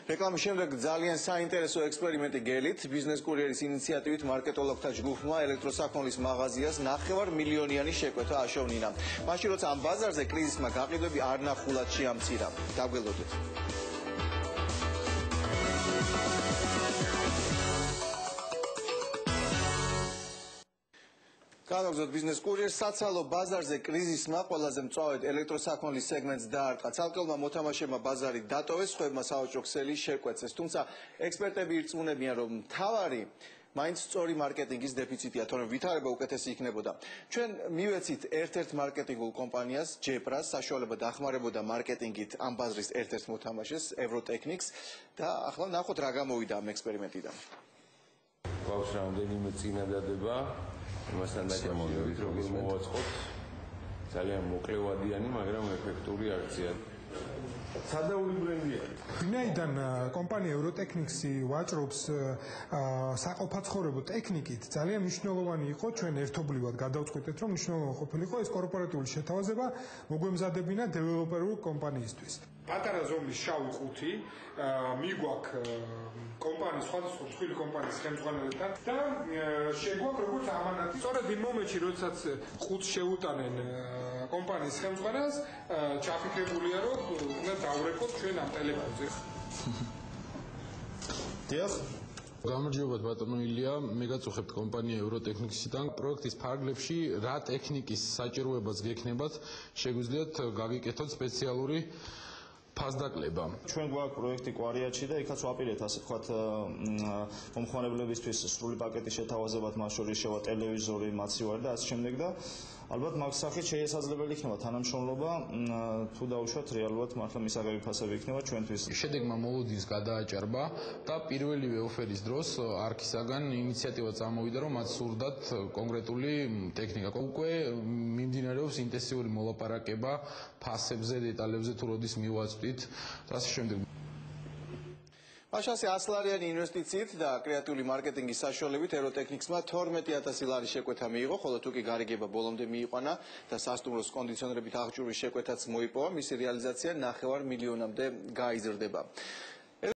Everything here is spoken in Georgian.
რეკლამის შემდეგ ძალიან საინტერესო ექსპერიმენტი გელით. ბიზნეს კურიერის ინიციატივით მარკეტოლოგთა ჯგუფმა ელექტროსაქონლის მაღაზიას 9 მილიონიანი შეკვეთა აშოვნიშნა. მაშინ როცა ამ ბაზარზე კრიზისმა გაყიდვები არ ნახულად შეამცირა. დაგველოდეთ. Განაგზოთ ბიზნეს კურიერს საცალო ბაზარზე კრიზისმა ყველაზე მწვავედ ელექტროსაქონლის სეგმენტს დაარტყა. ცალკეულმა მოთამაშეებმა ბაზარი დატოვეს, სხვებმა საოჭრო ქსელი შეკვეცეს. თუმცა ექსპერტები ირწმუნებიან, რომ მთავარი მაინც სწორი მარკეტინგის დეფიციტია, თორემ ვითარება უკეთესი იქნებოდა. ჩვენ მივეცით ერთ-ერთ მარკეტინგულ კომპანიას, ჯეპრას, საშუალება დახმარებოდა მარკეტინგით ამ ბაზრის ერთ-ერთ მოთამაშეს, ევროტექნიკს და ახლა ნახოთ რა გამოვიდა ამ ექსპერიმენტიდან. გვაქვს რამდენიმე წინადადება მასთან დაკავშირებით როგორ მოვაწყოთ ძალიან მოკლევადიანი, მაგრამ ეფექტური აქცია. სადაული ბრენდია. ვინაიდან კომპანია ევროტექნიქსი ვაჭრობს საყოფაცხოვრებო ტექნიკით, ძალიან მნიშვნელოვანი იყო ჩვენ ერთობლივად გადავწყვეტეთ, რომ მნიშვნელოვანი ყოფილიყო ეს კორპორატიული შეთავაზება მოგვემზადებინა დეველოპერულ კომპანიისთვის. პატარა ზომის შავი ყუთი მიგვაქვს კომპანიის სხვადასხვა მსხვილი კომპანიის ხელმძღვანელებთან და შეგვაქვს როგორც ამანატი. სწორედ იმ მომენტში, როდესაც ყუთს შეუტანენ კომპანიის ხელმძღვანელს, ჩაფიქრებულია, რომ უნდა დავრეკოთ ჩვენ ამ ტელეფონზე. დიახ. გამარჯობა ბატონო ილია, მე გაწუხებთ კომპანია ევროტექნიქსიდან. პროექტის ფარგლებში რა ტექნიკის საჭიროებაც გექნებათ, შეგვიძლიათ გაგიკეთოთ სპეციალური ფასდაკლება. ჩვენ გვაქვს პროექტი კვარიატში და იქაც ვაპირებთ ასე ვთქვათ მომხმარებლებისთვის სრული პაკეტის შეთავაზებად, მათ შორის შევა ტელევიზორი, მაცივარი და ასე შემდეგ და ალბათ მაგ სახით შესაძლებელი იქნება თანამშრომლობა თუ დაუშვათ რეალურად მართლა მისაღები ფასები იქნება ჩვენთვის. შედეგმა მოლოდინს გადააჭარბა და პირველივე ოფერის დროს არქისაგან ინიციატივა წამოვიდა, რომ მათ სურდათ კონკრეტული ტექნიკა. უკვე მიმდინარეობს ინტენსიური მოლაპარაკება ფასებზე, დეტალებზე თუ როდის მივაწვდით და ასე შემდეგ. მაშასე 100 ლარიანი ინვესტიციით და კრეატიული მარკეტინგის საშუალებით ევროტექნიქსმა 12,000 ლარის შეკვეთა მიიღო, ხოლო თუ კი გარიგება ბოლომდე მიიყვანა და სასტუმროს კონდიციონერებით აღჭურვის შეკვეთაც მოიპოვა, მისი რეალიზაცია 9 მილიონამდე გაიზრდება.